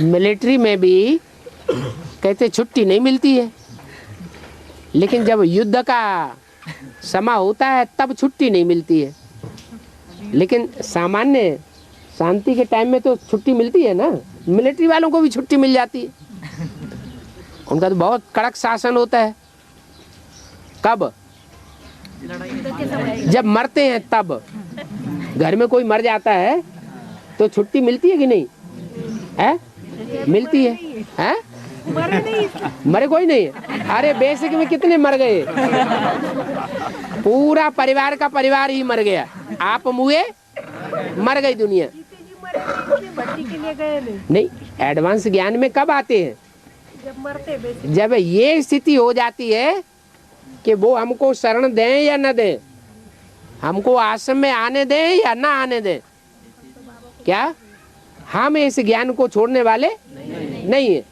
Military में भी कहते छुट्टी नहीं मिलती है, लेकिन जब युद्ध का समय होता है तब छुट्टी नहीं मिलती है। लेकिन सामान्य शांति के टाइम में तो छुट्टी मिलती है ना। मिलिट्री वालों को भी छुट्टी मिल जाती है, उनका तो बहुत कड़क शासन होता है। कब? जब मरते हैं तब। घर में कोई मर जाता है तो छुट्टी मिलती है कि नहीं है? मिलती है, है? मरे कोई नहीं है। अरे बेसिक में कितने मर गए? पूरा परिवार का परिवार ही मर गया। आप मुए, मर गई दुनिया। नहीं, एडवांस ज्ञान में कब आते हैं? जब मरते। जब ये स्थिति हो जाती है कि वो हमको शरण दें या न दें, हमको आश्रम में आने दें या ना आने दें, क्या हम इस ज्ञान को छोड़ने वाले नहीं है।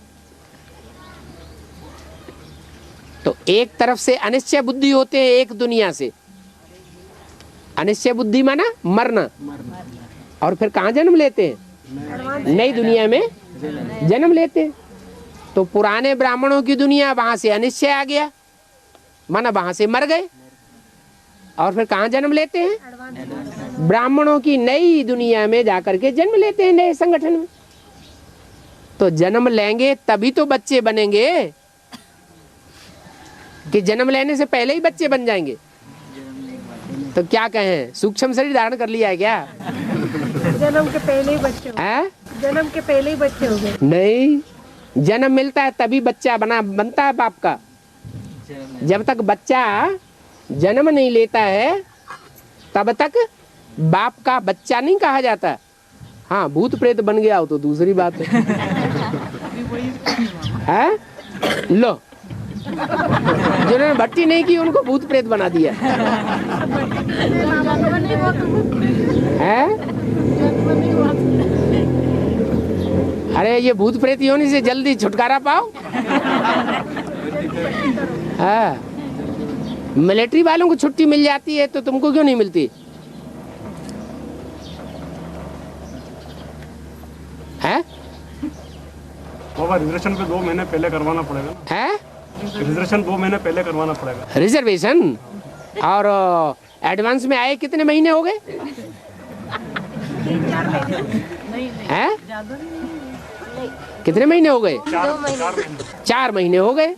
तो एक तरफ से अनिश्चय बुद्धि होते हैं, एक दुनिया से। अनिश्चय बुद्धि माना मरना, और फिर कहाँ जन्म लेते हैं? नई दुनिया में जन्म लेते हैं। तो पुराने ब्राह्मणों की दुनिया, वहां से अनिश्चय आ गया, माना वहां से मर गए, और फिर कहाँ जन्म लेते हैं? ब्राह्मणों की नई दुनिया में जाकर के जन्म लेते हैं, नए संगठन में। तो जन्म लेंगे तभी तो बच्चे बनेंगे, कि जन्म लेने से पहले ही बच्चे बन जाएंगे? तो क्या कहें, सूक्ष्म शरीर धारण कर लिया है क्या? जन्म के पहले ही बच्चे हो गए। जन्म के पहले ही बच्चे हो गए। नहीं, जन्म मिलता है तभी बच्चा बनता है बाप का। जब तक बच्चा जन्म नहीं लेता है तब तक बाप का बच्चा नहीं कहा जाता। हाँ, भूत प्रेत बन गया हो तो दूसरी बात है। लो, जिन्होंने भट्टी नहीं की उनको भूत प्रेत बना दिया है। अरे ये भूत प्रेत योनि से जल्दी छुटकारा पाओ। हाँ, मिलिट्री वालों को छुट्टी मिल जाती है तो तुमको क्यों नहीं मिलती है? रिजर्वेशन पे 2 महीने पहले करवाना पड़ेगा है? रिजर्वेशन 2 महीने पहले करवाना पड़ेगा। रिजर्वेशन? और एडवांस में आए कितने महीने हो गए? 3-4 महीने। हैं? कितने महीने हो गए? 4 महीने हो गए।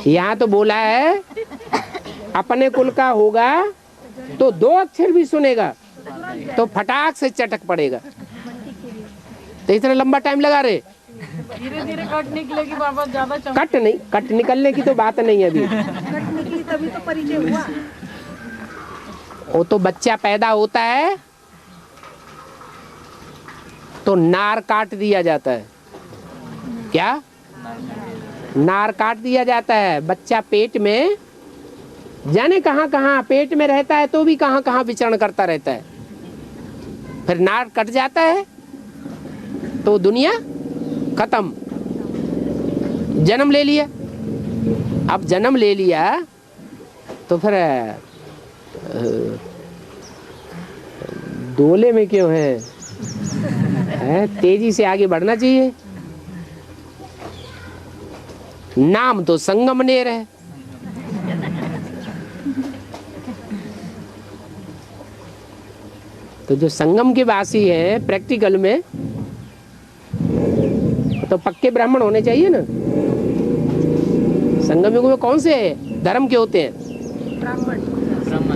यहाँ तो बोला है अपने कुल का होगा तो 2 अक्षर भी सुनेगा तो फटाक से चटक पड़ेगा। तो इतना लंबा टाइम लगा रहे? धीरे-धीरे कट निकलेगी बाबा, ज्यादा कट नहीं, कट निकलने की तो बात नहीं है अभी। कट निकली तभी तो परिचय हुआ। वो तो बच्चा पैदा होता है तो नार काट दिया जाता है। क्या? नार काट दिया जाता है। बच्चा पेट में जाने कहाँ कहाँ पेट में रहता है तो भी कहाँ कहाँ विचरण करता रहता है। फिर नार कट जाता है तो दुनिया खत्म। जन्म ले लिया। अब जन्म ले लिया तो फिर दोले में क्यों है? तेजी से आगे बढ़ना चाहिए। नाम तो संगमनेर है। तो जो संगम के वासी हैं प्रैक्टिकल में तो पक्के ब्राह्मण होने चाहिए ना। संगम युग में कौन से धर्म के होते हैं?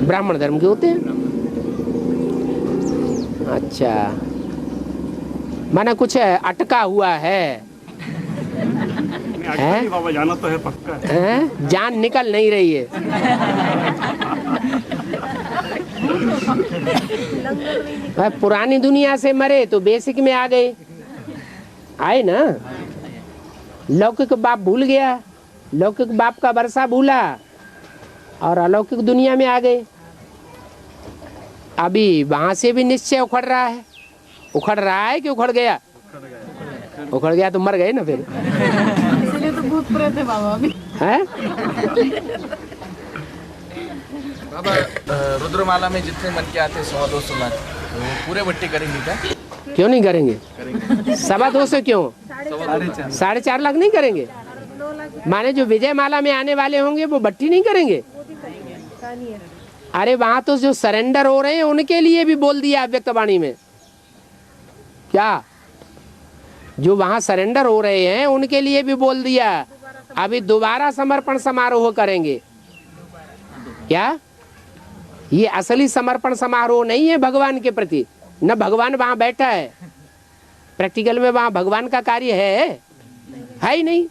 ब्राह्मण धर्म के होते हैं। अच्छा, माना कुछ अटका हुआ है? बाबा जाना तो है पक्का है? जान निकल नहीं रही है। पुरानी दुनिया से मरे तो बेसिक में आ गए, आए ना। लौकिक बाप भूल गया, लौकिक बाप का वर्षा भूला और अलौकिक दुनिया में आ गए। अभी वहां से भी निश्चय उखड़ रहा है। उखड़ रहा है कि उखड़ गया? उखड़ गया तो मर गए ना फिर। इसलिए तो भूत प्रेत है बाबा अभी। हैं? बाबा रुद्रमाला में जितने मन के आते 100-200 लाख, तो पूरे भट्टी करेंगे क्या? क्यों नहीं करेंगे? 225 क्यों? 4.5 लाख नहीं करेंगे? 9 लाख माने जो विजय माला में आने वाले होंगे वो भट्टी नहीं करेंगे? वो भी करेंगे, कहानी है। अरे वहां तो जो सरेंडर हो रहे हैं उनके लिए भी बोल दिया व्यक्तवाणी में। क्या? जो वहां सरेंडर हो रहे हैं उनके लिए भी बोल दिया अभी दोबारा समर्पण समारोह करेंगे। क्या? ये असली समर्पण समारोह नहीं है भगवान के प्रति। न भगवान वहां बैठा है, प्रैक्टिकल में वहां भगवान का कार्य है ही नहीं।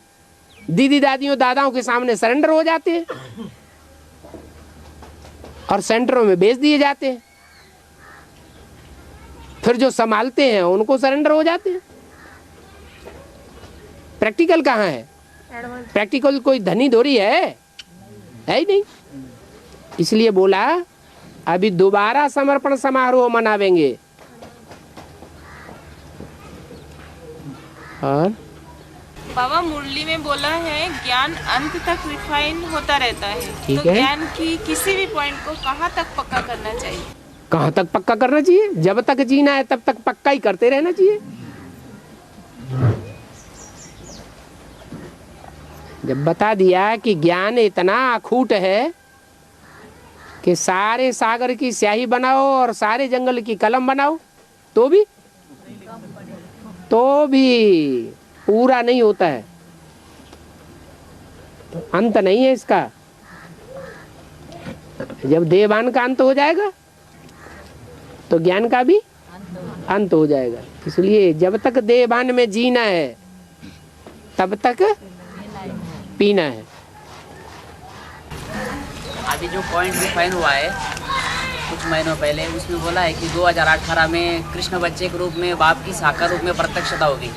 दीदी दादियों दादाओं के सामने सरेंडर हो जाते हैं और सेंटरों में बेच दिए जाते हैं। फिर जो संभालते हैं उनको सरेंडर हो जाते हैं। प्रैक्टिकल कहाँ है? एडवांस प्रैक्टिकल कोई धनी धोरी है ही नहीं। इसलिए बोला अभी दोबारा समर्पण समारोह मनावेंगे। और बाबा मुरली में बोला है ज्ञान अंत तक रिफाइन होता रहता है। ठीक तो है। ज्ञान की किसी भी पॉइंट को कहाँ तक पक्का करना चाहिए? कहाँ तक पक्का करना चाहिए? जब तक जीना है तब तक पक्का ही करते रहना चाहिए। जब बता दिया कि ज्ञान इतना अखूट है कि सारे सागर की स्याही बनाओ और सारे जंगल की कलम बनाओ तो भी पूरा नहीं होता है। तो अंत नहीं है इसका। जब देवान का अंत हो जाएगा तो ज्ञान का भी अंत हो जाएगा। इसलिए जब तक देवान में जीना है तब तक पीना है। अभी जो पॉइंट डिफाइन हुआ है कुछ महीनों पहले, उसमें बोला है कि 2018 में कृष्ण बच्चे के रूप में बाप की साकार रूप में प्रत्यक्षता होगी।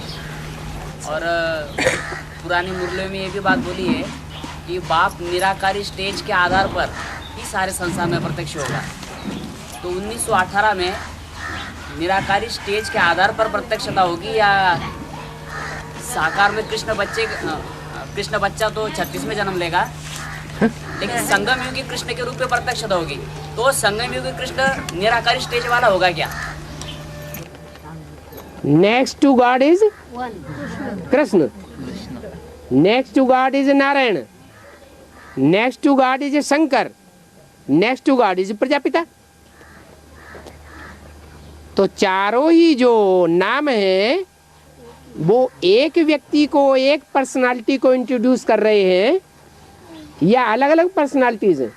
और पुरानी मुरलियों में ये भी बात बोली है कि बाप निराकारी स्टेज के आधार पर ही सारे संसार में प्रत्यक्ष होगा। तो 1918 में निराकारी स्टेज के आधार पर प्रत्यक्षता होगी या साकार में कृष्ण बच्चा तो 36 में जन्म लेगा, लेकिन संगम युगी कृष्ण के रूप में प्रत्यक्षता होगी। तो संगम युगी कृष्ण निराकारी स्टेज वाला होगा क्या? Next to God is Krishna, next to God is Narayan, next to God is Shankar, next to God is Prajapita. तो चारों ही जो नाम है वो एक व्यक्ति को, एक पर्सनालिटी को इंट्रोड्यूस कर रहे हैं या अलग अलग पर्सनालिटीज हैं?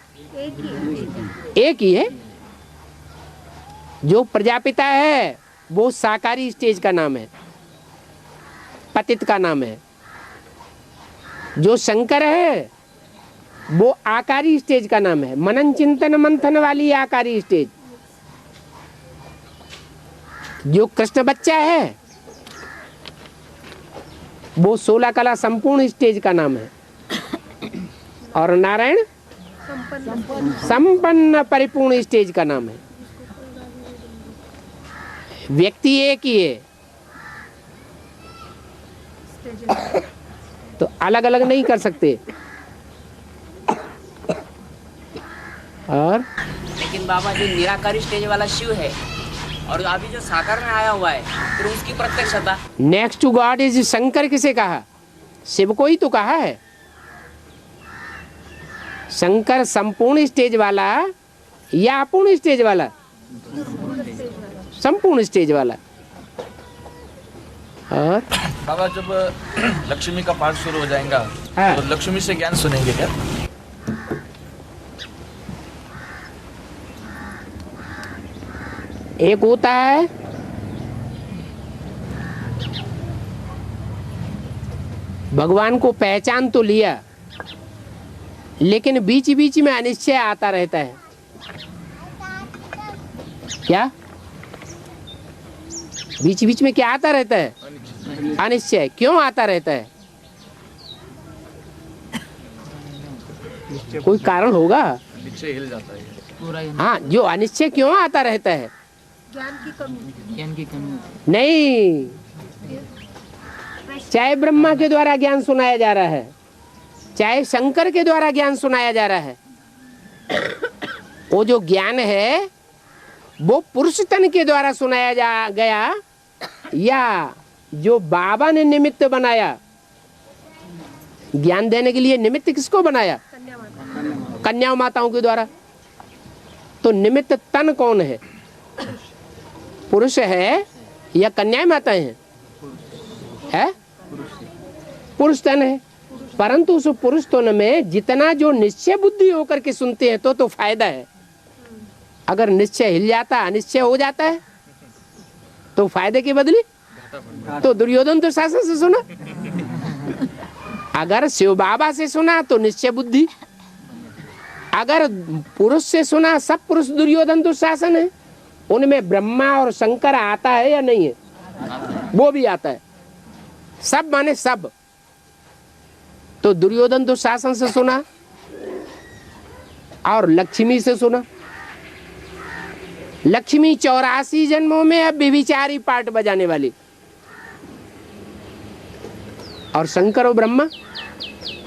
एक ही है। जो प्रजापिता है वो साकारी स्टेज का नाम है, पतित का नाम है। जो शंकर है वो आकारी स्टेज का नाम है, मनन चिंतन मंथन वाली आकारी स्टेज। जो कृष्ण बच्चा है वो 16 कला संपूर्ण स्टेज का नाम है। और नारायण संपन्न परिपूर्ण स्टेज का नाम है। व्यक्ति एक ही है तो अलग अलग नहीं कर सकते। और लेकिन बाबा जो निराकारी स्टेज वाला शिव है और अभी जो साकार में आया हुआ है फिर उसकी प्रत्यक्षता। Next to God is Shankar किसे कहा? शिव को ही तो कहा है। शंकर संपूर्ण स्टेज वाला या अपूर्ण स्टेज वाला? संपूर्ण स्टेज वाला। और बाबा जब लक्ष्मी का पाठ शुरू हो जाएगा हाँ। तो लक्ष्मी से ज्ञान सुनेंगे क्या? एक होता है भगवान को पहचान तो लिया लेकिन बीच बीच में अनिश्चय आता रहता है। क्या बीच बीच में क्या आता रहता है? अनिश्चय। क्यों आता रहता है? कोई कारण होगा। नीचे हिल जाता है। हाँ, जो अनिश्चय क्यों आता रहता है? ज्ञान की कमी। नहीं, चाहे ब्रह्मा के द्वारा ज्ञान सुनाया जा रहा है, चाहे शंकर के द्वारा ज्ञान सुनाया जा रहा है, वो जो ज्ञान है वो पुरुष तन के द्वारा सुनाया जा गया या जो बाबा ने निमित्त बनाया, ज्ञान देने के लिए निमित्त किसको बनाया? कन्या माताओं के द्वारा। तो निमित्त तन कौन है? पुरुष है या कन्या माताएं हैं? है पुरुष तन है। परंतु उस पुरुष तन में जितना जो निश्चय बुद्धि होकर के सुनते हैं तो फायदा है। अगर निश्चय हिल जाता, अनिश्चय हो जाता है तो फायदे के बदले तो दुर्योधन तो शासन से सुना, अगर शिव बाबा से सुना तो निश्चय बुद्धि, अगर पुरुष से सुना, सब पुरुष दुर्योधन तो शासन है, उनमें ब्रह्मा और शंकर आता है या नहीं है? वो भी आता है। सब माने सब। तो दुर्योधन तो शासन से सुना और लक्ष्मी से सुना। लक्ष्मी 84 जन्मों में अब व्यभिचारी पार्ट बजाने वाली, और शंकर और ब्रह्मा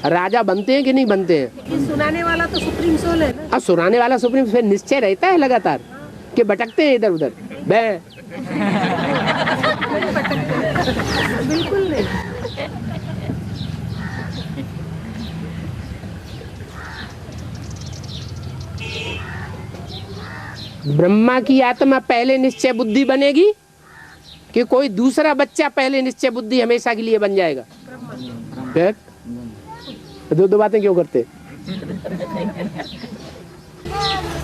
राजा बनते हैं कि नहीं बनते हैं? लेकिन सुनाने वाला तो सुप्रीम सोल है ना। अब सुनाने वाला सुप्रीम, फिर निश्चय रहता है लगातार कि भटकते हैं इधर उधर? बिल्कुल नहीं। ब्रह्मा की आत्मा पहले निश्चय बुद्धि बनेगी कि कोई दूसरा बच्चा पहले निश्चय बुद्धि हमेशा के लिए बन जाएगा? फिर दो बातें क्यों करते?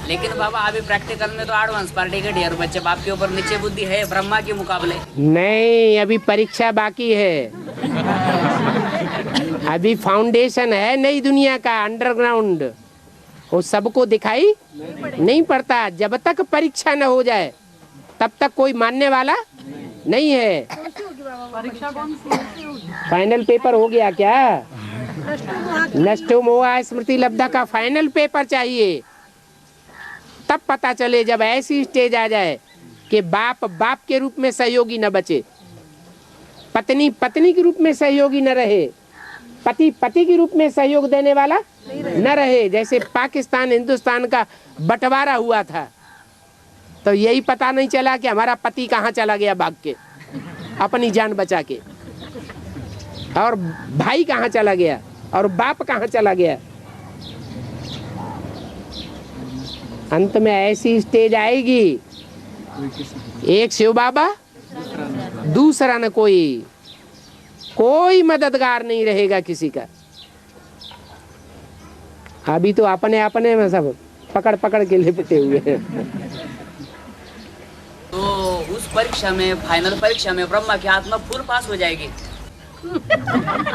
लेकिन बाबा अभी प्रैक्टिकल में तो एडवांस पार्टी के ढेर बच्चे बाप के ऊपर निश्चय बुद्धि है ब्रह्मा के मुकाबले। नहीं, अभी परीक्षा बाकी है। अभी फाउंडेशन है नई दुनिया का, अंडरग्राउंड। वो सबको दिखाई नहीं पड़ता। जब तक परीक्षा न हो जाए तब तक कोई मानने वाला नहीं है। फाइनल पेपर हो गया क्या? नष्टो मोहा स्मृति लब्धा का फाइनल पेपर चाहिए, तब पता चले। जब ऐसी स्टेज आ जाए कि बाप बाप के रूप में सहयोगी न बचे, पत्नी पत्नी के रूप में सहयोगी न रहे, पति पति के रूप में सहयोग देने वाला न रहे। जैसे पाकिस्तान हिंदुस्तान का बंटवारा हुआ था तो यही पता नहीं चला कि हमारा पति कहाँ चला गया भाग के अपनी जान बचा के, और भाई कहाँ चला गया और बाप कहाँ चला गया। अंत में ऐसी स्टेज आएगी, एक शिव बाबा, दूसरा न कोई मददगार नहीं रहेगा किसी का। अभी तो अपने अपने में सब पकड़ पकड़ के लिपटे हुए हैं। तो उस परीक्षा में, फाइनल परीक्षा में ब्रह्मा की आत्मा फुल पास हो जाएगी।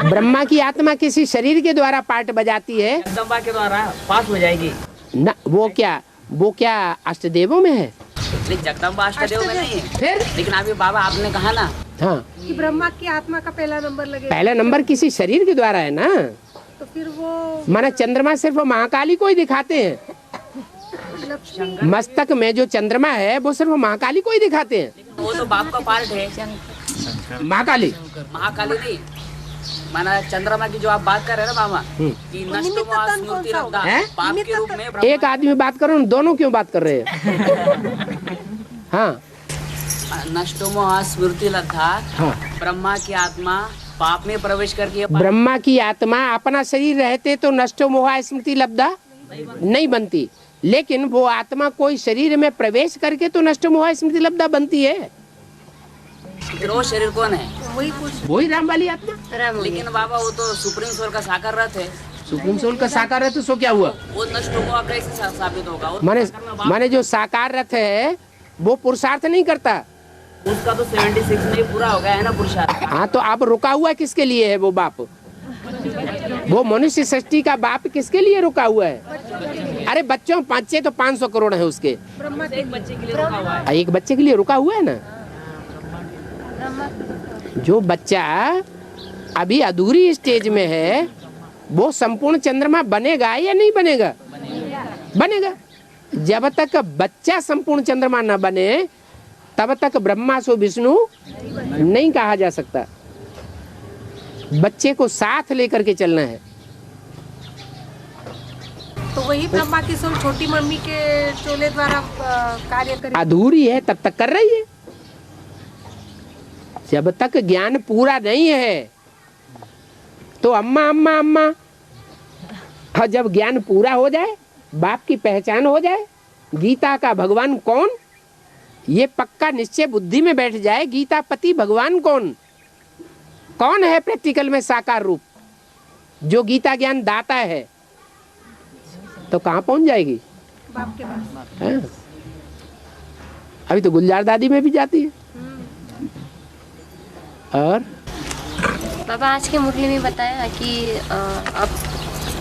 ब्रह्मा की आत्मा किसी शरीर के द्वारा पार्ट बजाती है, जगदम्बा के द्वारा पास हो जाएगी न। वो क्या अष्टदेवों में है? जगदम्बा अष्टदेव में नहीं है। फिर लेकिन अभी बाबा आपने कहा ना, हाँ, कि ब्रह्मा की आत्मा का पहला नंबर लगेगा। पहला नंबर किसी शरीर के द्वारा है ना। तो फिर वो माना चंद्रमा सिर्फ महाकाली को ही दिखाते हैं। लक्ष्मी मस्तक में जो चंद्रमा है वो सिर्फ महाकाली को ही दिखाते हैं। वो तो बाप का पार्ट है। महाकाली नहीं, माना चंद्रमा की जो आप बात कर रहे हैं ना मामा, कि नष्टो मोहा स्मृति लब्धा, है? बाप के रूप में एक आदमी बात करो, दोनों क्यों बात कर रहे हैं? हाँ, नष्टो मोहा स्मृति लब्धा, हाँ। ब्रह्मा की आत्मा पाप में प्रवेश करके ब्रह्मा की आत्मा अपना शरीर रहते तो नष्टो मोहा स्मृति लब्धा नहीं बनती, लेकिन वो आत्मा कोई शरीर में प्रवेश करके तो नष्टो मोहा स्मृति लब्धा बनती है। फिर वो शरीर कौन है? वही राम वाली आत्मा। लेकिन बाबा वो तो सुप्रीम सोल का साकार रथ है। सुप्रीम सोल का साकार रथ, तो क्या हुआ? वो नष्ट हुआ कैसे साबित होगा? माने जो साकार रथ है वो पुरुषार्थ नहीं करता। उसका तो 76 में ही पूरा हो गया है ना पुरुषार्थ। हाँ, तो आप रुका हुआ किसके लिए है? वो बाप, वो मनुष्य सृष्टि का बाप किसके लिए रुका हुआ है? अरे बच्चों, 5 तो 500 करोड़ है उसके, एक बच्चे के लिए रुका हुआ है। एक बच्चे के लिए रुका हुआ है ना। जो बच्चा अभी अधूरी स्टेज में है वो संपूर्ण चंद्रमा बनेगा या नहीं बनेगा? बनेगा। जब तक बच्चा संपूर्ण चंद्रमा न बने तब तक ब्रह्मा सो विष्णु नहीं कहा जा सकता। बच्चे को साथ लेकर के चलना है। तो वही ब्रह्मा की सोल छोटी मम्मी के चोले द्वारा कार्य करेगी। अधूरी है तब तक कर रही है। जब तक ज्ञान पूरा नहीं है तो अम्मा अम्मा अम्मा, और जब ज्ञान पूरा हो जाए, बाप की पहचान हो जाए, गीता का भगवान कौन, ये पक्का निश्चय बुद्धि में बैठ जाए, गीता पति भगवान कौन कौन है प्रैक्टिकल में साकार रूप, जो गीता ज्ञान दाता है, तो कहाँ पहुंच जाएगी? बाप के पास। है? अभी तो गुलजार दादी में भी जाती है। और बाबा आज के मुरली में बताया कि अब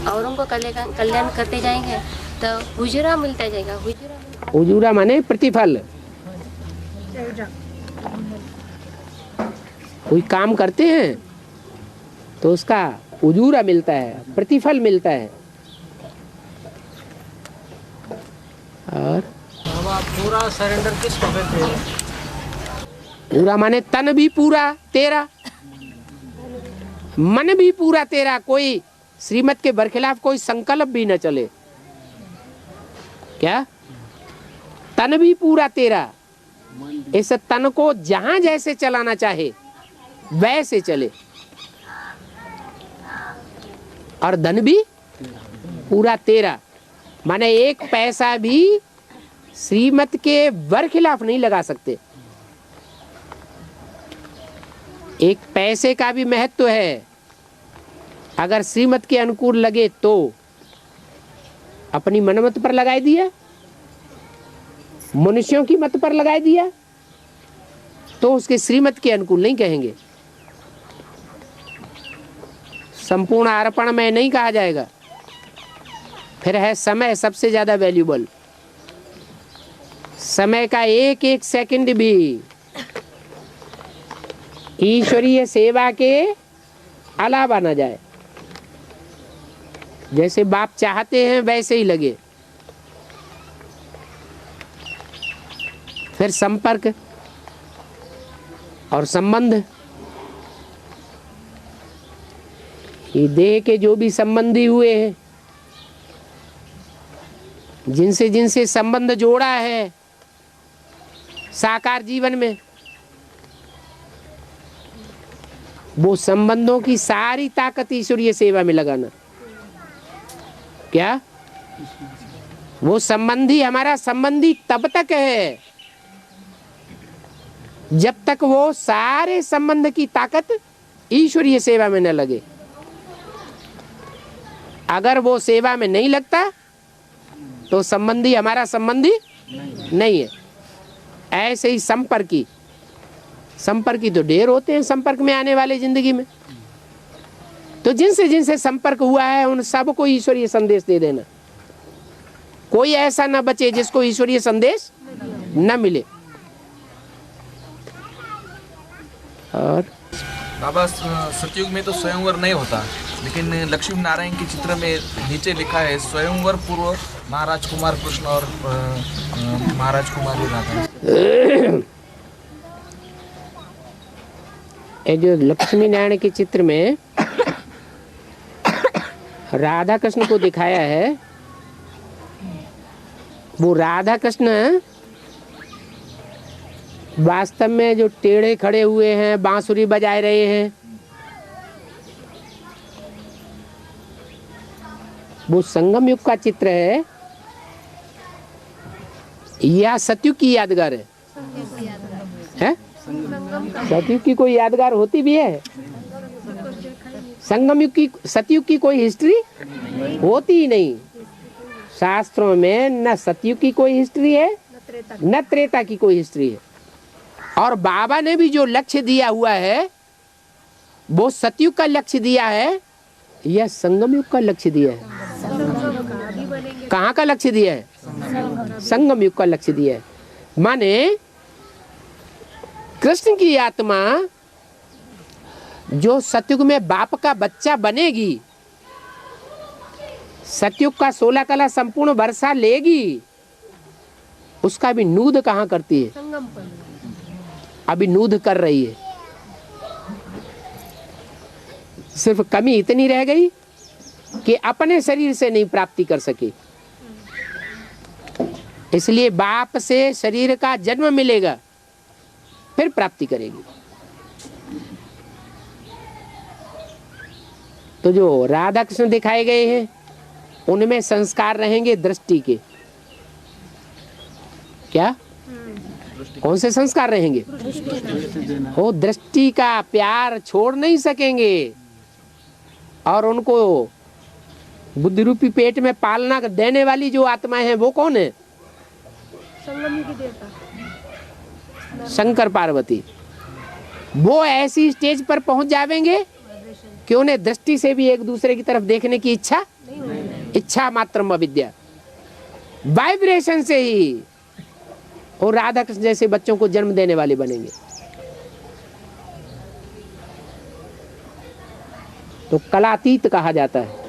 औरों को कल्याण करते जाएंगे तो हुजूरा मिलता जाएगा। हुजूरा माने प्रतिफल। कोई काम करते हैं तो उसका उजूरा मिलता है, प्रतिफल मिलता है। और पूरा सरेंडर किसको कहते हैं? पूरा माने तन भी पूरा तेरा, मन भी पूरा तेरा, कोई श्रीमत के बरखिलाफ कोई संकल्प भी न चले। क्या? तन भी पूरा तेरा, इस तन को जहां जैसे चलाना चाहे वैसे चले, और धन भी पूरा तेरा, माने एक पैसा भी श्रीमत के बरखिलाफ नहीं लगा सकते। एक पैसे का भी महत्व है, अगर श्रीमत के अनुकूल लगे तो अपनी मनमत पर लगाई दिया, मनुष्यों की मत पर लगाई दिया, तो उसके श्रीमत के अनुकूल नहीं कहेंगे। संपूर्ण अर्पण में नहीं कहा जाएगा। फिर है समय सबसे ज्यादा वैल्यूबल। समय का एक एक सेकंड भी ईश्वरीय सेवा के अलावा न जाए। जैसे बाप चाहते हैं वैसे ही लगे। फिर संपर्क और संबंध, ये देह के जो भी संबंधी हुए हैं, जिनसे जिनसे संबंध जोड़ा है साकार जीवन में, वो संबंधों की सारी ताकत ईश्वरीय सेवा में लगाना। क्या? वो संबंधी हमारा संबंधी तब तक है जब तक वो सारे संबंध की ताकत ईश्वरीय सेवा में न लगे। अगर वो सेवा में नहीं लगता तो संबंधी हमारा संबंधी नहीं है। ऐसे ही संपर्की तो ढेर होते हैं संपर्क में आने वाले जिंदगी में। तो जिनसे जिनसे संपर्क हुआ है उन सबको ईश्वरीय संदेश दे देना। कोई ऐसा न बचे जिसको ईश्वरीय संदेश न मिले। और बाबा सतयुग में तो स्वयंवर नहीं होता, लेकिन लक्ष्मी नारायण के चित्र में नीचे लिखा है स्वयंवर पूर्व महाराज कुमार कृष्ण और महाराज कुमारी राधा। ये जो लक्ष्मी नारायण के चित्र में राधा कृष्ण को दिखाया है, वो राधा कृष्ण वास्तव में जो टेढ़े खड़े हुए हैं, बांसुरी बजाए रहे हैं, वो संगम युग का चित्र है या सतयुग की यादगार है? सतयुग की कोई यादगार होती भी है? संगम युग की, सतयुग की कोई हिस्ट्री होती ही नहीं। शास्त्रों में न सतयुग की कोई हिस्ट्री है न त्रेता की कोई हिस्ट्री है। और बाबा ने भी जो लक्ष्य दिया हुआ है वो सतयुग का लक्ष्य दिया है या संगम युग का लक्ष्य दिया है? कहाँ का लक्ष्य दिया है? संगम युग का लक्ष्य दिया है। माने कृष्ण की आत्मा जो सतयुग में बाप का बच्चा बनेगी, सतयुग का 16 कला संपूर्ण वर्षा लेगी, उसका भी नूद कहाँ करती है? अभी नूद कर रही है। सिर्फ कमी इतनी रह गई कि अपने शरीर से नहीं प्राप्ति कर सकी, इसलिए बाप से शरीर का जन्म मिलेगा, फिर प्राप्ति करेगी। तो जो राधा कृष्ण दिखाए गए हैं उनमें संस्कार रहेंगे दृष्टि के। क्या? कौन से संस्कार रहेंगे? वो दृष्टि का प्यार छोड़ नहीं सकेंगे और उनको बुद्धि रूपी पेट में पालना देने वाली जो आत्माएं हैं वो कौन है? संगम की देवता शंकर पार्वती। वो ऐसी स्टेज पर पहुंच जाएंगे कि उन्हें दृष्टि से भी एक दूसरे की तरफ देखने की इच्छा मात्रम अविद्या, वाइब्रेशन से ही और राधा कृष्ण जैसे बच्चों को जन्म देने वाले बनेंगे। तो कलातीत कहा जाता है।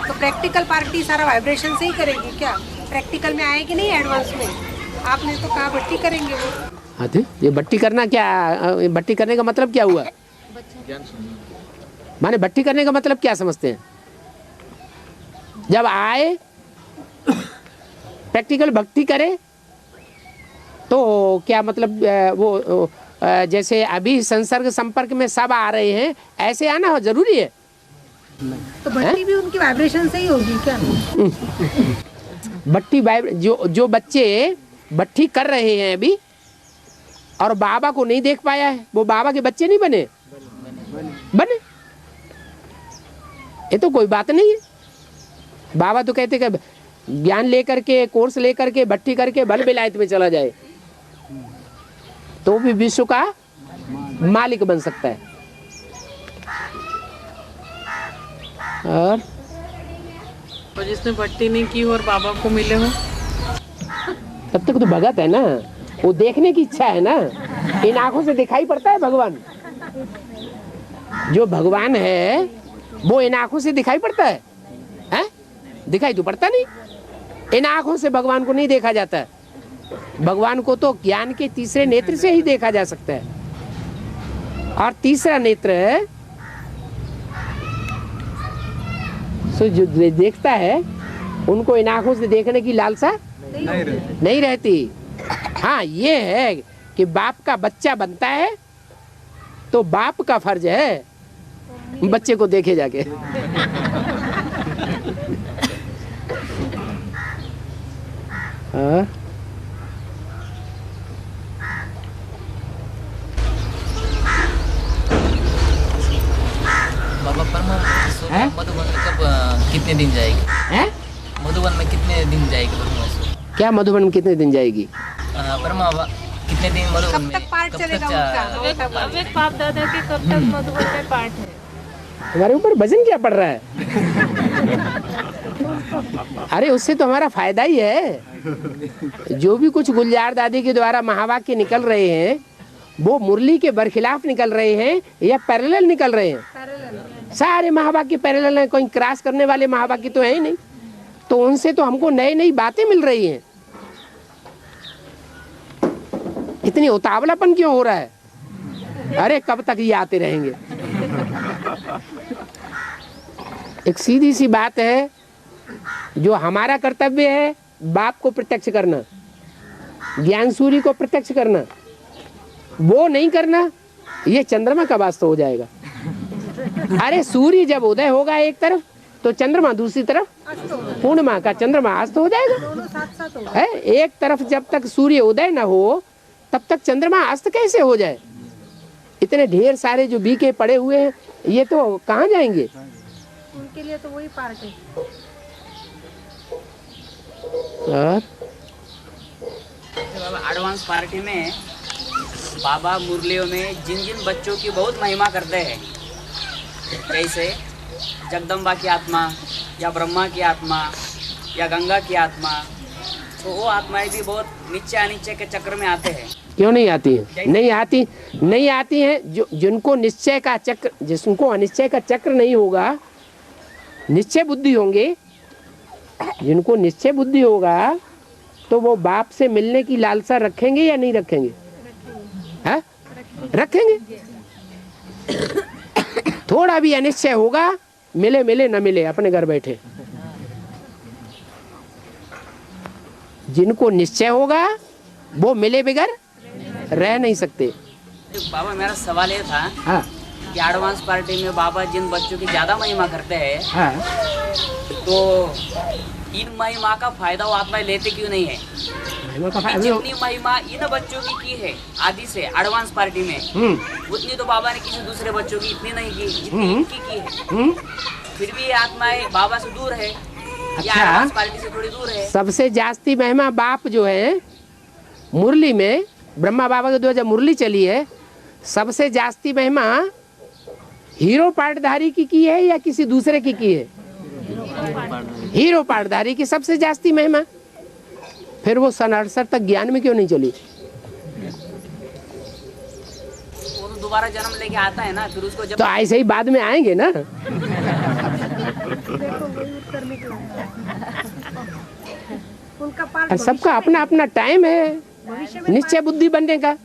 तो प्रैक्टिकल पार्टी सारा वाइब्रेशन से ही करेंगे क्या? प्रैक्टिकल में आएगी नहीं एडवांस में? आपने तो कहा भट्टी करेंगे वो। हाँ तो ये भट्टी करना क्या? भट्टी करने का मतलब क्या हुआ? माने भट्टी करने का मतलब क्या समझते हैं? जब आए प्रैक्टिकल भक्ति करे तो क्या मतलब? वो जैसे अभी संसर्ग संपर्क में सब आ रहे हैं ऐसे आना जरूरी है? तो भट्टी भी उनकी वाइब्रेशन से ही होगी क्या? भट्टी जो बच्चे भट्टी कर रहे हैं अभी और बाबा को नहीं देख पाया है वो बाबा के बच्चे नहीं बने। ये तो कोई बात नहीं है। बाबा तो कहते कि ज्ञान लेकर के कोर्स लेकर के भट्टी करके भल विलायत में चला जाए तो भी विश्व का मालिक बन सकता है। और जिसने भट्टी नहीं की और बाबा को मिले हो तब तक तो भगत है ना, वो देखने की इच्छा है ना। इन आंखों से दिखाई पड़ता है भगवान। जो भगवान है वो इन आंखों से दिखाई पड़ता है, हैं? दिखाई तो पड़ता नहीं। इन आंखों से भगवान को नहीं देखा जाता है। भगवान को तो ज्ञान के तीसरे नेत्र से ही देखा जा सकता है। और तीसरा नेत्र सो जो देखता है उनको इन आंखों से देखने की लालसा नहीं रहती। हाँ ये है कि बाप का बच्चा बनता है तो बाप का फर्ज है बच्चे को देखे जाके। हाँ बाबा मधुबन में कब कितने दिन जाएगी? हैं? मधुबन में कितने दिन जाएगी? क्या मधुबन में कितने दिन जाएगी? परमा कितने दिन मधुबन में? कब तक पाठ चलेगा उनका? अवैध बाप दादा के कब तक मधुबन में पाठ है? हमारे ऊपर वजन क्या पड़ रहा है? अरे उससे तो हमारा फायदा ही है। जो भी कुछ गुलजार दादी के द्वारा महावाक्य निकल रहे हैं वो मुरली के बरखिलाफ निकल रहे हैं या पैरेलल निकल रहे हैं? सारे महावाक्य पैरेलल हैं, कोई क्रॉस करने वाले महावाक्य तो है ही नहीं। तो उनसे तो हमको नई नई बातें मिल रही हैं। इतनी उतावलापन क्यों हो रहा है? अरे कब तक ये आते रहेंगे? एक सीधी सी बात है, जो हमारा कर्तव्य है बाप को प्रत्यक्ष करना, ज्ञान सूर्य को प्रत्यक्ष करना, वो नहीं करना ये चंद्रमा का वास्तव हो जाएगा। अरे सूर्य जब उदय होगा एक तरफ तो चंद्रमा दूसरी तरफ, पूर्णिमा का चंद्रमा अस्त हो जाएगा। दोनों साथ होगा। है एक तरफ जब तक सूर्य उदय न हो तब तक चंद्रमा अस्त कैसे हो जाए? इतने ढेर सारे जो बीके पड़े हुए हैं ये तो कहाँ जाएंगे? उनके लिए तो वही पार्ट है। और बाबा एडवांस पार्टी में बाबा मुरलियों में जिन जिन बच्चों की बहुत महिमा करते हैं, जैसे जगदम्बा की आत्मा या ब्रह्मा की आत्मा या गंगा की आत्मा, तो वो आत्माएं भी बहुत नीचे अनिश्चय के चक्र में आते हैं। क्यों नहीं आती है? नहीं आती हैं। जो जिनको निश्चय का चक्र, जिनको अनिश्चय का चक्र नहीं होगा, निश्चय बुद्धि होंगे, जिनको निश्चय बुद्धि होगा तो वो बाप से मिलने की लालसा रखेंगे या नहीं रखेंगे? हाँ रखेंगे। थोड़ा भी अनिश्चय होगा, मिले मिले न मिले अपने घर बैठे। जिनको निश्चय होगा वो मिले बगैर रह नहीं सकते। बाबा मेरा सवाल ये था हाँ कि एडवांस पार्टी में बाबा जिन बच्चों की ज्यादा महिमा करते हैं हाँ। तो इन महिमा का फायदा वो आत्मा लेते क्यों नहीं है? महिमा का फायदा जितनी महिमा इन बच्चों की है आदि से एडवांस पार्टी में, उतनी तो बाबा ने किसी दूसरे बच्चों की इतनी नहीं की जितनी इनकी की है। फिर भी ये आत्माएं बाबा से दूर है, या एडवांस पार्टी से थोड़ी दूर है। सबसे जास्ती महिमा बाप जो है मुरली में, ब्रह्मा बाबा के द्वारा जब मुरली चली है, सबसे जास्ती महिमा हीरो पार्टधारी की है या किसी दूसरे की है? हीरो पार्टधारी की सबसे जास्ती महिमा। फिर वो सन 68 तक ज्ञान में क्यों नहीं चली? वो तो दोबारा जन्म लेके आता है ना, फिर उसको जब तो ऐसे ही बाद में आएंगे ना। उनका पार्ट सबका अपना अपना टाइम है निश्चय बुद्धि बनने का।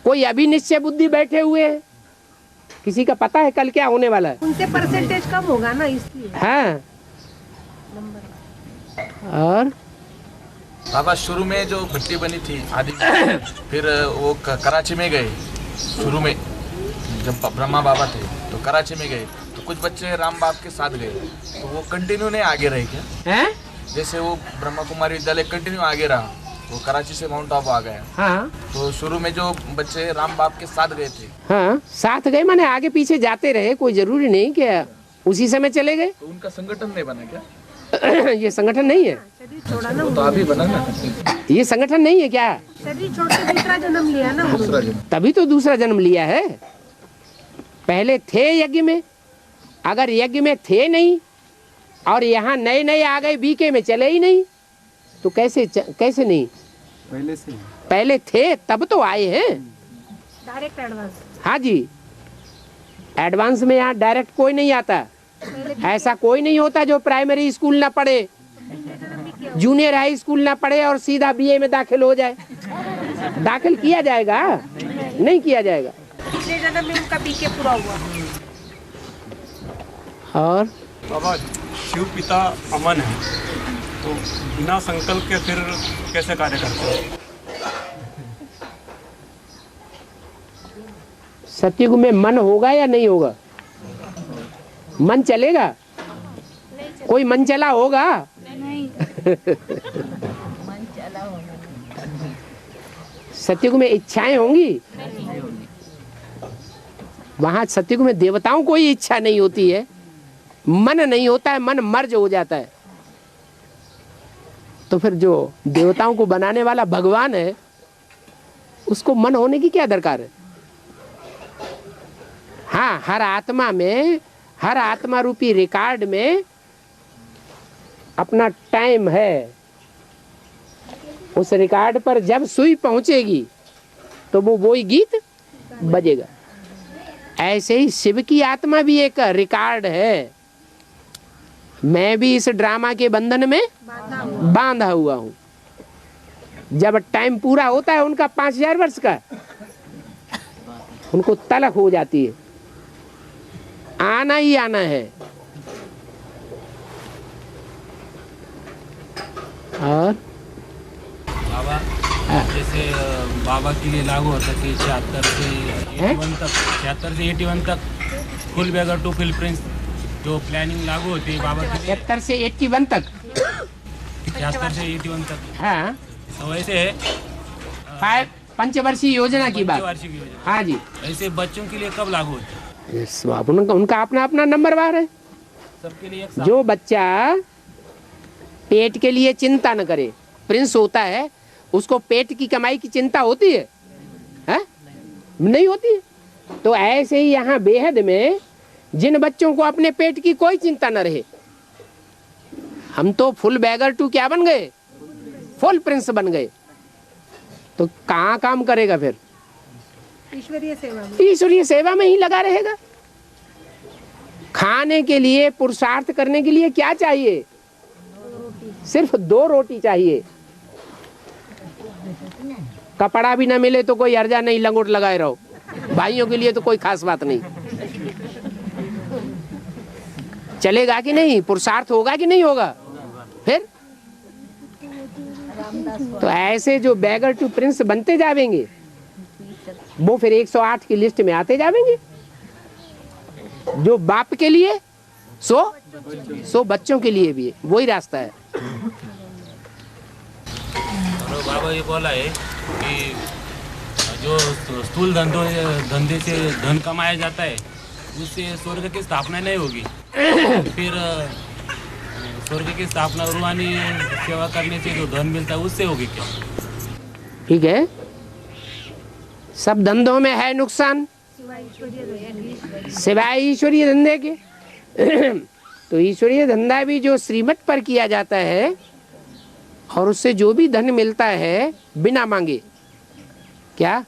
कोई अभी निश्चय बुद्धि बैठे हुए हैं, किसी का पता है कल क्या होने वाला है? उनसे परसेंटेज कम होगा ना, इसलिए। हाँ। और बाबा शुरू में जो भट्टी बनी थी आदि, फिर वो कराची में गए। शुरू में जब ब्रह्मा बाबा थे तो कराची में गए, तो कुछ बच्चे राम बाप के साथ गए, तो वो कंटिन्यू नहीं आगे रहे क्या? हैं? जैसे वो ब्रह्मा कुमारी विद्यालय कंटिन्यू आगे रहा, वो कराची से माउंट आबू आ गया। हाँ तो शुरू में जो बच्चे राम बाप के साथ गए थे, हाँ, साथ गए माने आगे पीछे जाते रहे, कोई जरूरी नहीं कि उसी समय चले गए। तो उनका संगठन नहीं बना क्या? ये संगठन नहीं है, वो तो अभी बना ना। ये संगठन नहीं है क्या? शरीर छोड़ के दूसरा जन्म लिया ना उन्होंने। तभी तो दूसरा जन्म लिया है। पहले थे यज्ञ में, अगर यज्ञ में थे नहीं और यहाँ नए नए आ गए, बीके में चले ही नहीं, तो कैसे नहीं? पहले थे तब तो आए हैं। Direct advance. हाँ जी, एडवांस में यहाँ डायरेक्ट कोई नहीं आता। ऐसा कोई नहीं होता जो प्राइमरी स्कूल ना पढ़े, जूनियर हाई स्कूल ना पढ़े और सीधा बीए में दाखिल हो जाए। दाखिल किया जाएगा? नहीं किया जाएगा। पिछले जन्म में उनका बीके पूरा हुआ। और बाबा शिव पिता अमन है, तो बिना संकल्प के फिर कैसे कार्य करते हैं? सत्युग में मन होगा या नहीं होगा? मन चलेगा? कोई मन चला होगा? सत्युग में इच्छाएं होंगी? वहां सत्युग में देवताओं कोई इच्छा नहीं होती है, मन नहीं होता है, मन मर्ज हो जाता है। तो फिर जो देवताओं को बनाने वाला भगवान है, उसको मन होने की क्या दरकार है? हाँ, हर आत्मा में, हर आत्मा रूपी रिकॉर्ड में अपना टाइम है। उस रिकॉर्ड पर जब सुई पहुंचेगी तो वही गीत बजेगा। ऐसे ही शिव की आत्मा भी एक रिकॉर्ड है। मैं भी इस ड्रामा के बंधन में बांधा हुआ हूँ। जब टाइम पूरा होता है उनका 5000 वर्ष का, उनको तलक हो जाती है, आना ही आना है। और बाबा जैसे बाबा के लिए लागू होता कि 76 से 81 तक फुल बैगर टू फिल प्रिंस जो प्लानिंग लागू होती है बाबा के लिए, 71 से 81 तक, 76 से 81 तक। हाँ, तो वैसे पंचवर्षीय योजना की बात। वार्षिक योजना, हाँ जी। ऐसे बच्चों के लिए कब लागू होती है? उनका अपना अपना नंबरवार है। सबके लिए एक जो बच्चा पेट के लिए चिंता न करे, प्रिंस होता है, उसको पेट की कमाई की चिंता होती है? नहीं होती। तो ऐसे ही यहाँ बेहद में जिन बच्चों को अपने पेट की कोई चिंता न रहे, हम तो फुल बैगर टू क्या बन गए? फुल प्रिंस बन गए। तो कहाँ काम करेगा फिर? ईश्वरीय सेवा में। ईश्वरीय सेवा में ही लगा रहेगा। खाने के लिए, पुरुषार्थ करने के लिए क्या चाहिए? सिर्फ 2 रोटी चाहिए। कपड़ा भी ना मिले तो कोई अर्जा नहीं, लंगोट लगाए रहो। भाइयों के लिए तो कोई खास बात नहीं। चलेगा कि नहीं? पुरुषार्थ होगा कि नहीं होगा? फिर तो ऐसे जो बैगर टू प्रिंस बनते जाएंगे, वो फिर 108 की लिस्ट में आते जाएंगे। जो बाप के लिए सो बच्चों के लिए भी है, वही रास्ता है। और बाबा ये बोला है कि जो स्थूल धंधे से धन कमाया जाता है उससे स्वर्ग की स्थापना नहीं होगी। फिर स्वर्ग की स्थापना रूहानी सेवा करने से जो धन मिलता है उससे होगी क्या? ठीक है, सब धंधों में है नुकसान सिवाय ईश्वरीय धंधे के। तो ईश्वरीय धंधा भी जो श्रीमत पर किया जाता है और उससे जो भी धन मिलता है बिना मांगे, क्या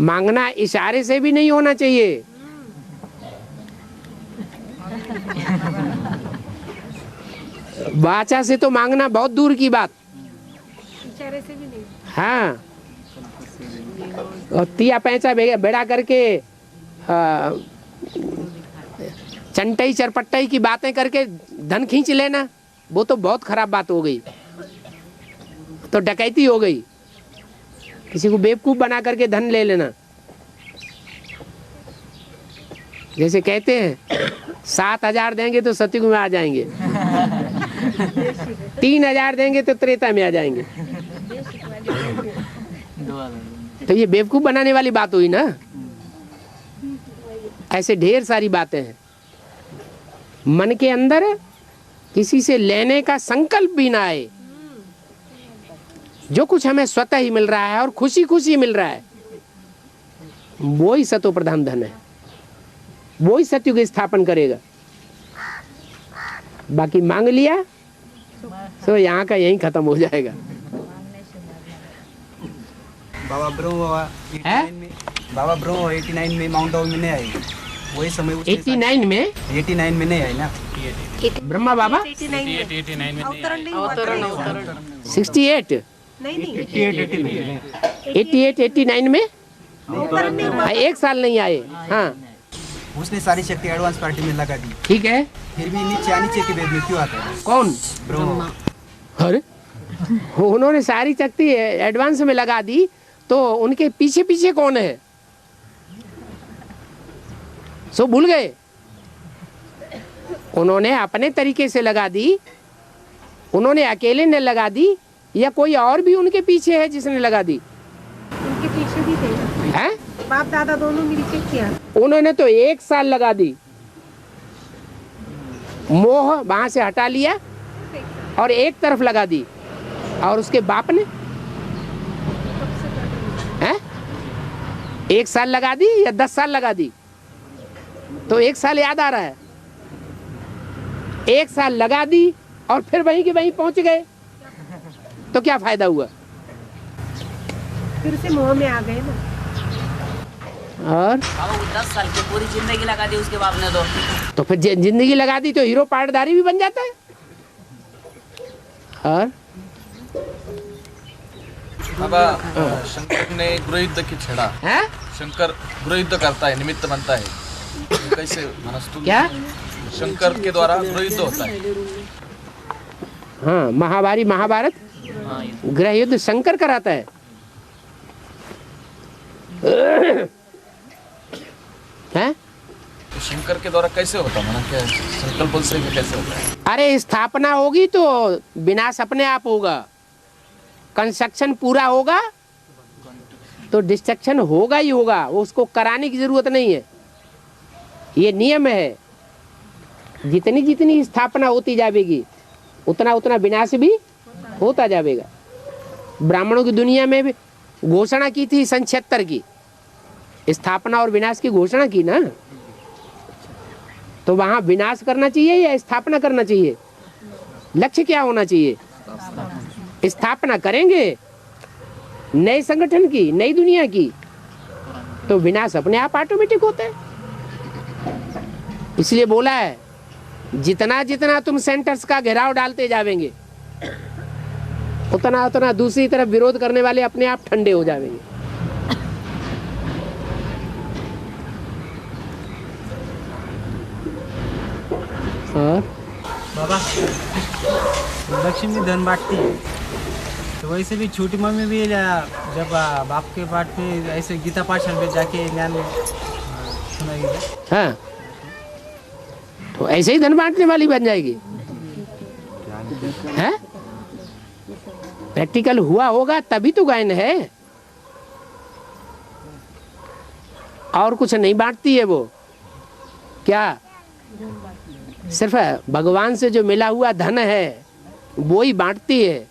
मांगना इशारे से भी नहीं होना चाहिए। वाचा से तो मांगना बहुत दूर की बात, इशारे से भी नहीं। हाँ, और तिया पैंचा बेड़ा करके चंटई चरपट्टई की बातें करके धन खींच लेना, वो तो बहुत खराब बात हो गई, तो डकैती हो गई। किसी को बेवकूफ बना करके धन ले लेना। जैसे कहते हैं 7,000 देंगे तो सतयुग में आ जाएंगे, 3,000 देंगे तो त्रेता में आ जाएंगे। तो ये बेवकूफ बनाने वाली बात हुई ना। ऐसे ढेर सारी बातें हैं। मन के अंदर किसी से लेने का संकल्प भी ना आए। जो कुछ हमें स्वतः ही मिल रहा है और खुशी खुशी मिल रहा है, वो ही सतो प्रधान धन है, वो ही सतयुग स्थापन करेगा। बाकी मांग लिया तो यहाँ का यहीं खत्म हो जाएगा। बाबा ब्रह्म 89 में माउंट आबू में नहीं आई, वही समय 89 में 89 में नहीं आई ना ब्रह्मा बाबा 89 में अवतरण 68 नहीं 88 89 में एक साल नहीं आए। हाँ, उसने सारी शक्ति एडवांस पार्टी में लगा दी। ठीक है, फिर भी नीचे के वेद में क्यों आता है? कौन? ब्रह्मा। अरे उन्होंने सारी शक्ति एडवांस में लगा दी, तो उनके पीछे पीछे कौन है सो भूल गए। उन्होंने अपने तरीके से लगा दी, उन्होंने अकेले ने लगा दी या कोई और भी उनके पीछे है जिसने लगा दी? उनके पीछे भी थे हैं? बाप दादा दोनों मिलके किया। उन्होंने तो 1 साल लगा दी, मोह वहां से हटा लिया और एक तरफ लगा दी। और उसके बाप ने हैं 1 साल लगा दी या 10 साल लगा दी? तो 1 साल याद आ रहा है। 1 साल लगा दी और फिर वहीं के वहीं पहुंच गए, तो क्या फायदा हुआ? फिर से मोह में आ गए ना। और बाबा वो 10 साल की पूरी जिंदगी लगा दी उसके बाप ने तो फिर जिंदगी लगा दी तो हीरो पाटदारी भी बन जाता है। और बाबा शंकर ने गृहयुद्ध की छेड़ा है, शंकर गृहयुद्ध करता है, निमित्त बनता है। ये कैसे मनस्तुल क्या? शंकर के द्वारा गृहयुद्ध होता है। हाँ, महाभारत गृह युद्ध शंकर कराता है। हैं? तो शंकर के द्वारा कैसे होता है? क्या संकल्प से कैसे होता है? अरे स्थापना होगी तो विनाश अपने आप होगा। कंस्ट्रक्शन पूरा होगा तो डिस्ट्रक्शन होगा ही होगा, वो उसको कराने की जरूरत नहीं है। ये नियम है, जितनी जितनी स्थापना होती जाएगी उतना उतना विनाश भी होता जाएगा। ब्राह्मणों की दुनिया में भी घोषणा की थी सन 76 की, स्थापना और विनाश की घोषणा की ना। तो वहां विनाश करना चाहिए या स्थापना करना चाहिए? लक्ष्य क्या होना चाहिए? स्थापना करेंगे नए संगठन की, नई दुनिया की, तो विनाश अपने आप ऑटोमेटिक होता है। इसलिए बोला है जितना जितना तुम सेंटर्स का घेराव डालते जाएंगे उतना उतना दूसरी तरफ विरोध करने वाले अपने आप ठंडे हो जाएंगे। और बाबा लक्ष्मी धन बांटती है, तो वैसे भी छोटी मम्मी भी जब बाप के पाठ पे ऐसे गीता पाठ में जाके ज्ञान सुनाएगी। हाँ, तो ऐसे ही धन बांटने वाली बन जाएगी। है प्रैक्टिकल हुआ होगा तभी तो गायन है, और कुछ नहीं बांटती है वो। क्या सिर्फ भगवान से जो मिला हुआ धन है वो ही बांटती है,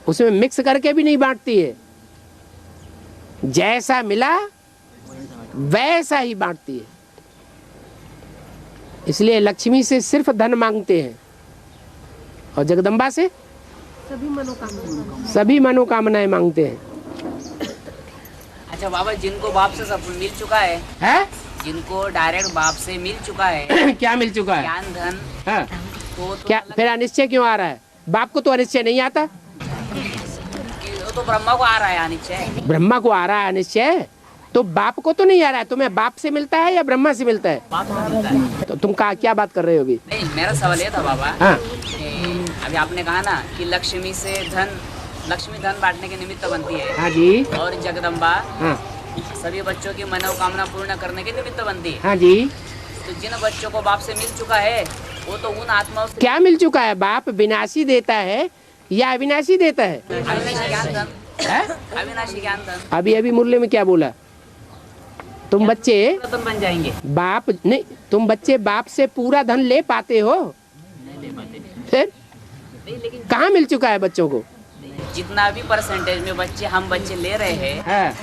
उसमें मिक्स करके भी नहीं बांटती है। जैसा मिला वैसा ही बांटती है। इसलिए लक्ष्मी से सिर्फ धन मांगते हैं और जगदम्बा से सभी मनोकामनाएं मांगते हैं। अच्छा बाबा, जिनको बाप से सब मिल चुका है, जिनको डायरेक्ट बाप से मिल चुका है क्या मिल चुका है? ज्ञान धन। हाँ। तो क्या फिर अनिश्चय क्यों आ रहा है? बाप को तो अनिश्चय नहीं आता। तो ब्रह्मा को आ रहा है अनिश्चय। ब्रह्मा को आ रहा है अनिश्चय, तो बाप को तो नहीं आ रहा है। तुम्हें बाप से मिलता है या ब्रह्मा से मिलता है? बाप को मिलता है। तो तुम क्या बात कर रहे हो अभी? नहीं, मेरा सवाल ये था बाबा। हाँ। अभी आपने कहा ना कि लक्ष्मी धन बांटने के निमित्त बनती है। हाँ जी। और जगदम्बा हाँ। सभी बच्चों की मनोकामना पूर्ण करने के निमित्त बनती है। हाँ जी। तो जिन बच्चों को बाप से मिल चुका है वो तो उन आत्माओं से क्या मिल चुका है? बाप विनाशी देता है या अविनाशी देता है? अविनाशी ज्ञान धन। अविनाशी ज्ञान धन। अभी मुरली में क्या बोला? तुम बच्चे रतन बन जाएंगे। बाप नहीं, तुम बच्चे बाप से पूरा धन ले पाते हो? फिर कहाँ मिल चुका है बच्चों को? जितना भी परसेंटेज में हम बच्चे ले रहे हैं। हाँ।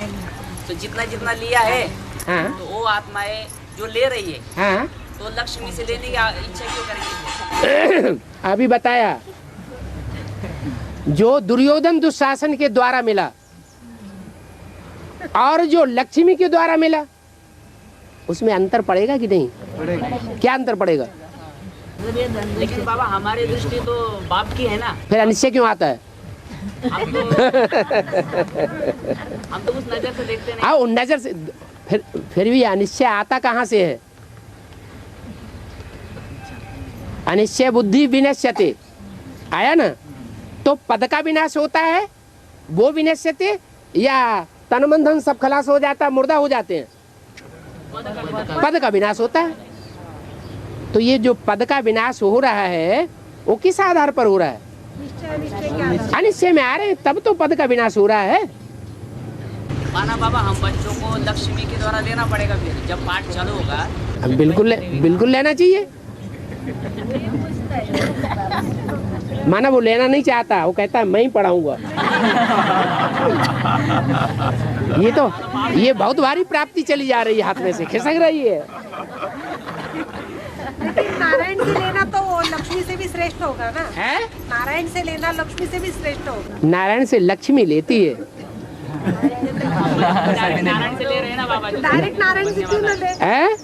तो जितना लिया है। हाँ। तो वो आत्माएं जो ले रही है। हाँ। तो लक्ष्मी से लेने की इच्छा क्यों करेंगे? अभी बताया, जो दुर्योधन दुशासन के द्वारा मिला और जो लक्ष्मी के द्वारा मिला, उसमें अंतर पड़ेगा कि नहीं? पड़ेगा। क्या अंतर पड़ेगा? लेकिन बाबा हमारी दृष्टि तो बाप की है ना। फिर अनिश्चय क्यों आता है? हम तो उस नजर से देखते नहीं। हाँ, उन नजर से। फिर भी अनिश्चय आता कहाँ से है? अनिश्चय बुद्धि विनश्यते आया ना। तो पद का विनाश होता है वो विनश्यते, या तन मन धन सब खलास हो जाता है, मुर्दा हो जाते हैं? पद का विनाश होता है। तो ये जो पद का विनाश हो रहा है वो किस आधार पर हो रहा है? अनिश्चय में आ रहे हैं, तब तो पद का विनाश हो रहा है। माना बाबा हम बच्चों को लक्ष्मी के द्वारा लेना पड़ेगा। फिर जब पाठ चालू होगा बिल्कुल लेना चाहिए। माना वो लेना नहीं चाहता, वो कहता है मैं ही पढ़ाऊंगा। ये बहुत भारी प्राप्ति चली जा रही है, हाथ में से खिसक रही है। लेकिन नारायण से लेना तो वो लक्ष्मी से भी श्रेष्ठ होगा ना। है? नारायण से लेना लक्ष्मी से भी श्रेष्ठ होगा। नारायण से लक्ष्मी लेती है। नारायण से ले रहे हैं ना बाबा। डायरेक्ट नारायण से क्यों न ले?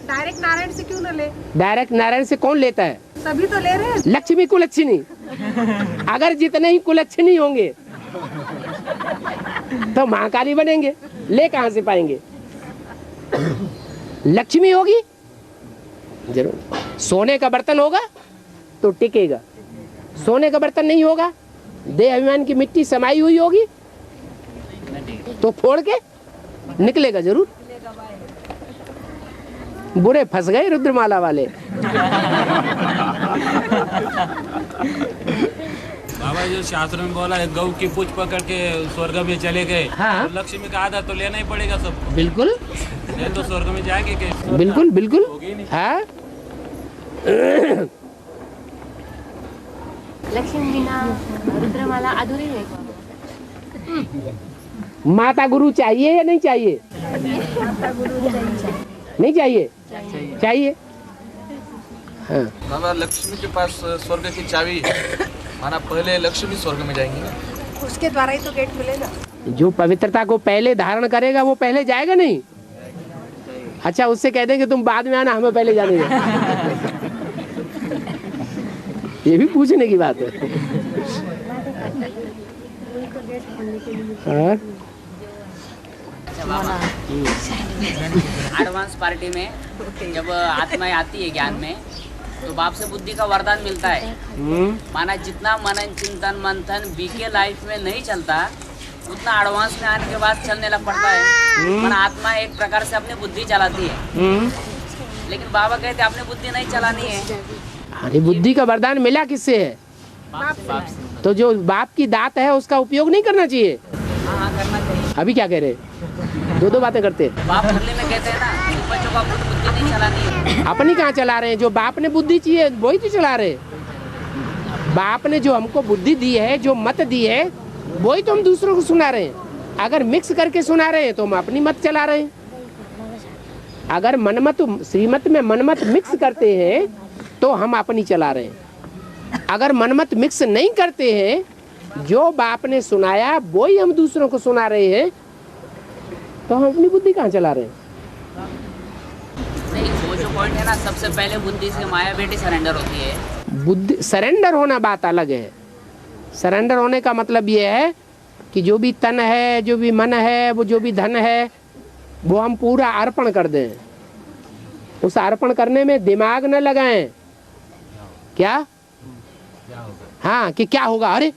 डायरेक्ट नारायण से क्यों न ले? डायरेक्ट नारायण से कौन लेता है? सभी तो ले रहे हैं। लक्ष्मी कुलच्छिनी। अगर जितने ही कुलच्छिनी होंगे तो महाकाली बनेंगे, ले कहाँ से पाएंगे? लक्ष्मी होगी जरूर। सोने का बर्तन होगा तो टिकेगा, सोने का बर्तन नहीं होगा, देह अभिमान की मिट्टी समाई हुई होगी तो फोड़ के निकलेगा जरूर। बुरे फंस गए रुद्रमाला वाले। बाबा जो शास्त्र में बोला है गौ की पूंछ पकड़ के स्वर्ग में चले गए। हाँ। तो लक्ष्मी का आधा तो लेना ही पड़ेगा सबको। बिल्कुल। नहीं तो स्वर्ग में जाएंगे कैसे? बिल्कुल। हाँ। लक्ष्मी बिना रुद्रमाला अधूरी है। माता गुरु चाहिए या नहीं चाहिए? नहीं चाहिए? चाहिए। हाँ। बाबा लक्ष्मी के पास स्वर्ग की चाबी है। माना पहले लक्ष्मी स्वर्ग में जाएंगी ना, उसके द्वारा ही तो गेट मिलेगा। जो पवित्रता को पहले धारण करेगा वो पहले जाएगा नहीं। अच्छा, उससे कह देंगे तुम बाद में आना, हमें पहले जाने दो। ये भी पूछने की बात है। एडवांस पार्टी में जब आत्माएं आती है ज्ञान में, तो बाप से बुद्धि का वरदान मिलता है। माना जितना मनन चिंतन मंथन बीके लाइफ में नहीं चलता, उतना एडवांस में आने के बाद चलने लग पड़ता है। मन आत्मा एक प्रकार से अपनी बुद्धि चलाती है, लेकिन बाबा कहते अपनी बुद्धि नहीं चलानी है। अरे बुद्धि का वरदान मिला किससे है? बाप से। तो जो बाप की दात है उसका उपयोग नहीं करना चाहिए? हाँ करना चाहिए। अभी क्या कह रहे? दो बातें करते। बाप मुरली में कहते हैं ना कि बच्चों को अपनी बुद्धि नहीं चलानी है। अपनी कहाँ चला रहे हैं? जो बाप ने बुद्धि चाहिए वही तो चला रहे। बाप ने जो हमको बुद्धि दी है, जो मत दी है, वही तो हम दूसरों को सुना रहे हैं। अगर मिक्स करके सुना रहे हैं तो हम अपनी मत चला रहे हैं। अगर मनमत श्रीमत में मनमत मिक्स करते हैं तो हम अपनी चला रहे हैं। अगर मनमत मिक्स नहीं करते हैं, जो बाप ने सुनाया वही हम दूसरों को सुना रहे हैं, तो हम अपनी बुद्धि कहाँ चला रहे हैं? नहीं, वो जो पॉइंट है ना, सबसे पहले बुद्धि से माया बेटी सरेंडर होती है। बुद्धि सरेंडर होना बात अलग है। सरेंडर होने का मतलब ये है कि जो भी तन है, जो भी मन है, वो जो भी धन है, वो हम पूरा अर्पण कर दें। उस अर्पण करने में दिमाग न लगाएं। क्या हाँ कि क्या होगा? अरे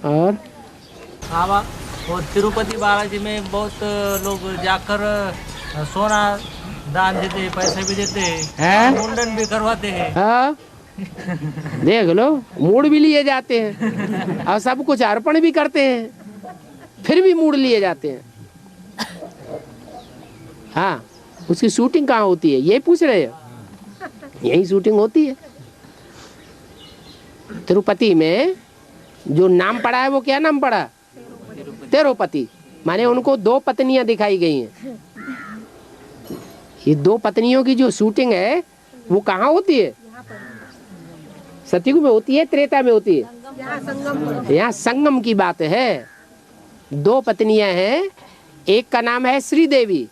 और हाँ, और तिरुपति बालाजी में बहुत लोग जाकर सोना दान देते, पैसे भी देते हैं, मुंडन भी करवाते हैं। हाँ देख लो, मूड भी लिए जाते हैं और सब कुछ अर्पण भी करते हैं, फिर भी मूड लिए जाते हैं। हाँ, उसकी शूटिंग कहाँ होती है ये पूछ रहे हो? यही शूटिंग होती है। तिरुपति में जो नाम पड़ा है वो क्या नाम पड़ा? तिरुपति। माने उनको 2 पत्नियां दिखाई गई हैं। ये 2 पत्नियों की जो शूटिंग है वो कहाँ होती है? सतयुग में होती है, त्रेता में होती है? यहाँ संगम की बात है। 2 पत्नियां हैं, एक का नाम है श्री देवी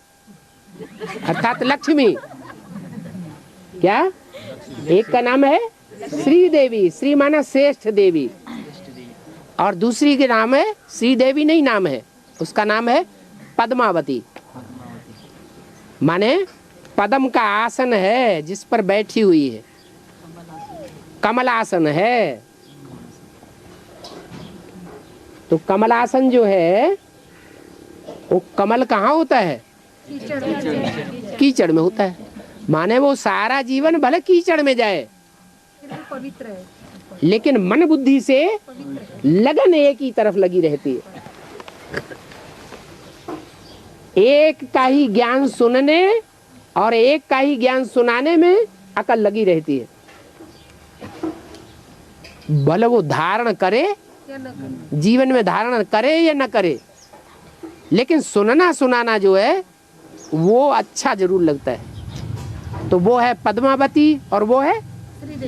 अर्थात लक्ष्मी। क्या? एक का नाम है श्री देवी, श्री माना श्रेष्ठ देवी, और दूसरी के नाम है श्री देवी नहीं नाम है, उसका नाम है पद्मावती। माने पद्म का आसन है जिस पर बैठी हुई है, कमलासन है। तो कमलासन जो है वो कमल कहाँ होता है? कीचड़ में होता है। माने वो सारा जीवन भले कीचड़ में जाए, पवित्र है, लेकिन मन बुद्धि से लगन एक ही तरफ लगी रहती है। एक का ही ज्ञान सुनने और एक का ही ज्ञान सुनाने में अकल लगी रहती है। भले वो धारण करे, जीवन में धारण करे या न करे, लेकिन सुनना सुनाना जो है वो अच्छा जरूर लगता है। तो वो है पद्मावती और वो है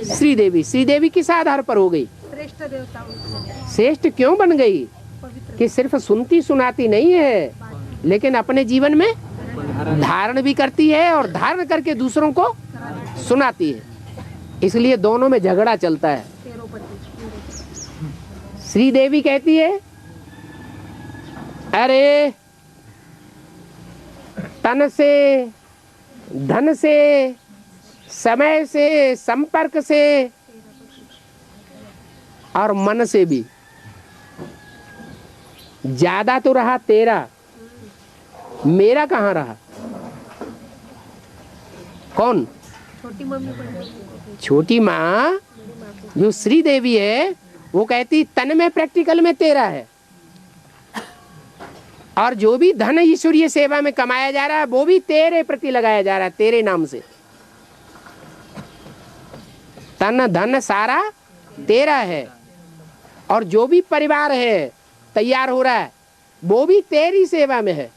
श्री देवी। श्री देवी किस आधार पर हो गई? श्रेष्ठ देवता। श्रेष्ठ क्यों बन गई? कि सिर्फ सुनती सुनाती नहीं है, लेकिन अपने जीवन में धारण भी करती है और धारण करके दूसरों को सुनाती है। इसलिए दोनों में झगड़ा चलता है। श्री देवी कहती है, अरे तन से, धन से, समय से, संपर्क से और मन से भी ज्यादा तो रहा तेरा, मेरा कहाँ रहा? कौन? छोटी मम्मी। छोटी माँ जो श्री देवी है वो कहती तन में प्रैक्टिकल में तेरा है, और जो भी धन ईश्वरीय सेवा में कमाया जा रहा है वो भी तेरे प्रति लगाया जा रहा है, तेरे नाम से। तन धन सारा तेरा है, और जो भी परिवार है तैयार हो रहा है वो भी तेरी सेवा में है।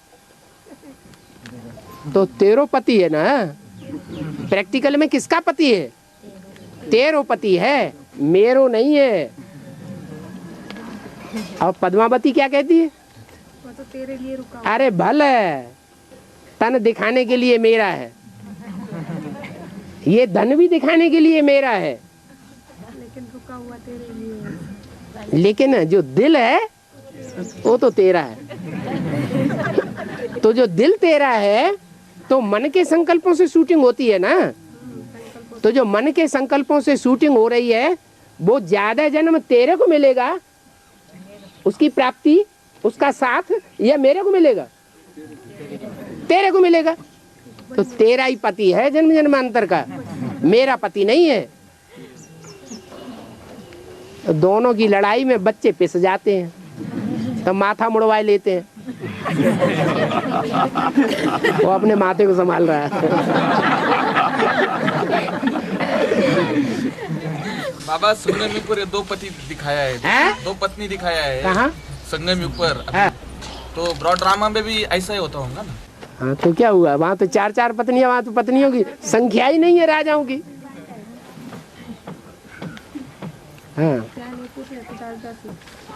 तो तेरो पति है ना, प्रैक्टिकल में किसका पति है? तेरो पति है, मेरो नहीं है। और पद्मावती क्या कहती है? तो तेरे लिए रुका। अरे भले तन दिखाने के लिए मेरा है, ये धन भी दिखाने के लिए मेरा है, लेकिन रुका हुआ तेरे लिए। लेकिन जो दिल है वो तो तेरा है। तो जो दिल तेरा है, तो मन के संकल्पों से शूटिंग होती है ना। तो जो मन के संकल्पों से शूटिंग हो रही है, वो ज्यादा जन्म तेरे को मिलेगा, उसकी प्राप्ति, उसका साथ, या मेरे को मिलेगा? तेरे को मिलेगा। तो तेरा ही पति है जन्म जन्मांतर का, मेरा पति नहीं है। तो दोनों की लड़ाई में बच्चे पिस जाते हैं, तो माथा मुड़वाए लेते हैं। वो अपने माथे को संभाल रहा है। बाबा संगम युग पर 2 पति दिखाया है, 2 पत्नी दिखाया है। कहाँ? संगम युग पर। तो ब्रॉड ड्रामा में भी ऐसा ही होता होगा ना? हाँ, तो क्या हुआ? वहाँ तो 4-4 पत्नियां, वहाँ तो पत्नियों की संख्या ही नहीं है राजाओं की। हाँ।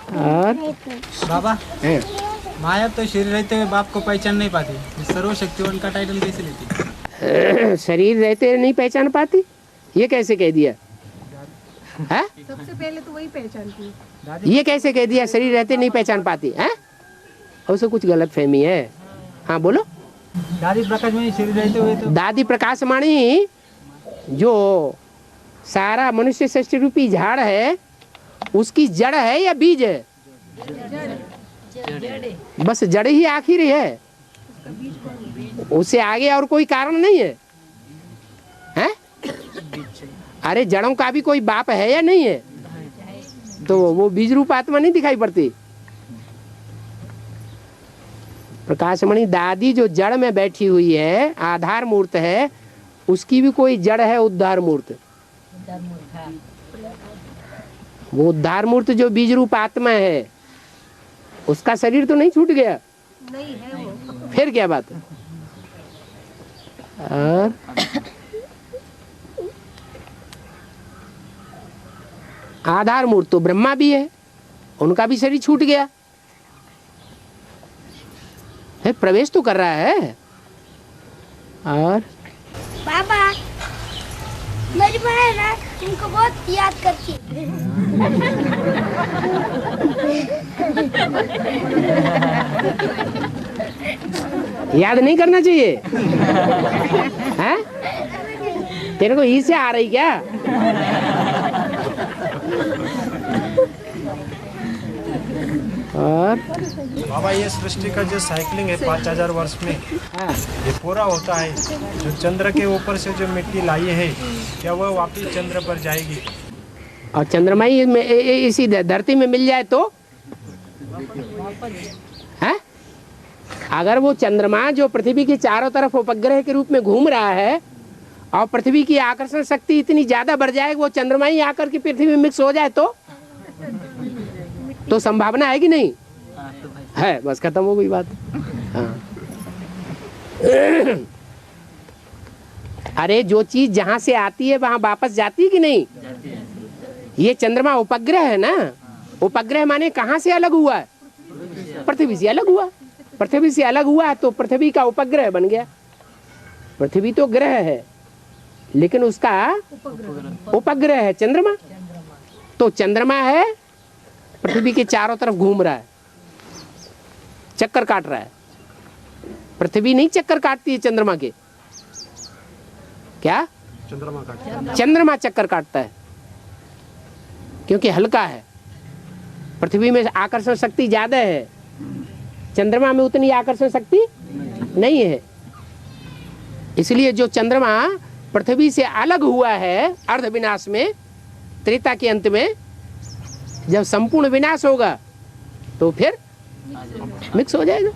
और बाबा, माया तो शरीर रहते हुए बाप को पहचान नहीं पाती, सर्वशक्तिवान का टाइटल कैसे लेती? शरीर रहते नहीं पहचान पाती, ये कैसे कह दिया? है? सबसे पहले तो वही पहचानती है। ये कैसे कह दिया शरीर रहते नहीं पहचान पाती है? उससे कुछ गलत फहमी है। हाँ बोलो। दादी प्रकाश मणि शरीर रहते हुए तो दादी प्रकाश मणि जो सारा मनुष्य सृष्टि रूपी झाड़ है, उसकी जड़ है या बीज है? बस जड़ ही आखिर है, उससे आगे और कोई कारण नहीं है, हैं? अरे जड़ों का भी कोई बाप है या नहीं है? तो वो बीज रूप आत्मा नहीं दिखाई पड़ती। प्रकाशमणि दादी जो जड़ में बैठी हुई है, आधार मूर्त है, उसकी भी कोई जड़ है, उद्धार मूर्त। वो उद्धार मूर्त जो बीज रूप आत्मा है, उसका शरीर तो नहीं छूट गया? नहीं है वो। फिर क्या बात है? और आधार मूर्त तो ब्रह्मा भी है, उनका भी शरीर छूट गया है, प्रवेश तो कर रहा है। और पापा, मेरी बहन ना तुमको बहुत याद करती है। याद नहीं करना चाहिए, हैं? तेरे को ई से आ रही क्या? और बाबा, ये सृष्टि का जो साइकिलिंग है 5000 वर्ष में, ये पूरा होता है। जो चंद्र के ऊपर से जो मिट्टी लाई है, क्या वह वापिस चंद्र पर जाएगी? और चंद्रमा ही इसी धरती में मिल जाए तो है? अगर वो चंद्रमा जो पृथ्वी के चारों तरफ उपग्रह के रूप में घूम रहा है, और पृथ्वी की आकर्षण शक्ति इतनी ज्यादा बढ़ जाए वो चंद्रमा ही आकर के पृथ्वी में मिक्स हो जाए तो संभावना है कि नहीं है? बस खत्म हो गई बात। हाँ। अरे जो चीज जहां से आती है वहां वापस जाती है कि नहीं? ये चंद्रमा उपग्रह है ना। उपग्रह माने कहां से अलग हुआ? पृथ्वी से अलग हुआ। पृथ्वी से अलग हुआ तो पृथ्वी का उपग्रह बन गया। पृथ्वी तो ग्रह है, लेकिन उसका उपग्रह है चंद्रमा। तो चंद्रमा है, पृथ्वी के चारों तरफ घूम रहा है, चक्कर काट रहा है। पृथ्वी नहीं चक्कर काटती है चंद्रमा के। क्या? चंद्रमा चक्कर काटता है, क्योंकि हल्का है। पृथ्वी में आकर्षण शक्ति ज्यादा है, चंद्रमा में उतनी आकर्षण शक्ति नहीं है। इसलिए जो चंद्रमा पृथ्वी से अलग हुआ है अर्ध विनाश में, त्रेता के अंत में जब संपूर्ण विनाश होगा तो फिर मिक्स हो जाएगा।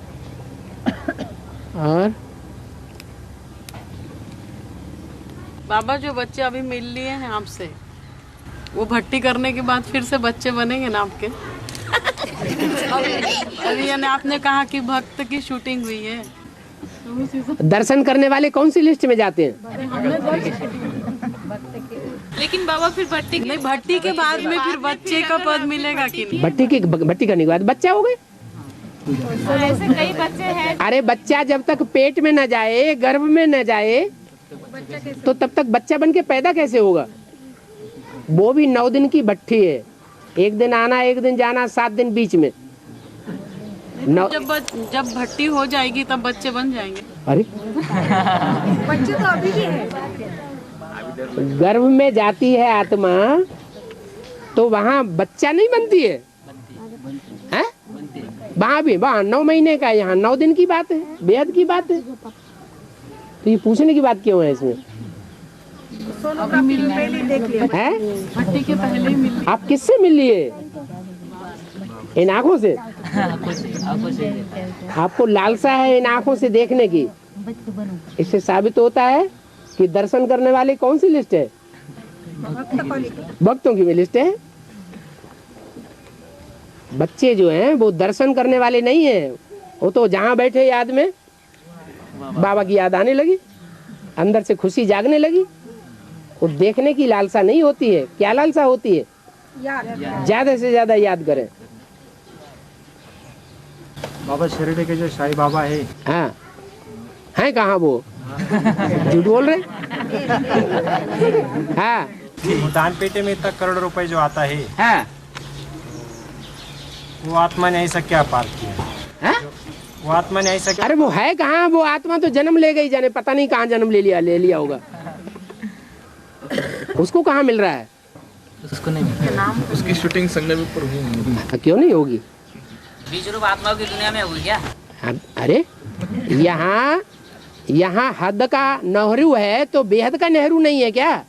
और बाबा, जो बच्चे अभी मिल लिए हैं आपसे, वो भट्टी करने के बाद फिर से बच्चे बनेंगे ना आपके? अभी यानी आपने कहा कि भक्त की शूटिंग हुई है, दर्शन करने वाले कौन सी लिस्ट में जाते हैं? लेकिन बाबा फिर भट्टी नहीं, भट्टी के बाद में फिर बच्चे का पद मिलेगा कि नहीं? भट्टी करने के बाद बच्चा हो गए। ऐसे कई बच्चे हैं। अरे बच्चा जब तक पेट में न जाए, गर्भ में न जाए, तो तब तक बच्चा बन के पैदा कैसे होगा? वो भी 9 दिन की भट्टी है, एक दिन आना एक दिन जाना, 7 दिन बीच में जब भट्टी हो जाएगी तब बच्चे बन जाएंगे। अरे बच्चे तो अभी भी है। गर्भ में जाती है आत्मा तो वहाँ बच्चा नहीं बनती है, हैं? वहाँ भी, वहाँ 9 महीने का, यहाँ 9 दिन की बात है, बेहद की बात है। तो ये पूछने की बात क्यों है इसमें? सोनोग्राफी में पहले ही देख लिया हैं? भट्टी के पहले ही मिल। आप किससे मिल लिए? इन आँखों से? आपको लालसा है इन आँखों से देखने की। इससे साबित होता है कि दर्शन करने वाले कौन सी लिस्ट है? भक्तों की लिस्ट है। बच्चे जो हैं वो दर्शन करने वाले नहीं है, वो तो जहाँ बैठे याद में बाबा की याद आने लगी, अंदर से खुशी जागने लगी। वो देखने की लालसा नहीं होती है। क्या लालसा होती है? ज्यादा से ज्यादा याद करें। बाबा शिरडी के जो साईं बाबा है, हाँ हैं कहाँ वो? झूठ बोल रहे? हाँ, वो दान पेटे में इतना करोड़ रुपए जो आता है, हाँ, वो आत्मा ने ऐसा क्या पार किया? हाँ? वो आत्मा ने ऐसा क्या? अरे वो है कहाँ? वो आत्मा तो जन्म ले गई, जाने पता नहीं कहाँ जन्म ले लिया होगा। उसको कहाँ मिल रहा है? उसको नहीं, उसकी शूटिंग संगम पर हुई। क्यों नहीं होगी? बीज रूप आत्माओं की दुनिया में हुई क्या? अरे यहाँ हद का नेहरू है तो बेहद का नेहरू नहीं है क्या?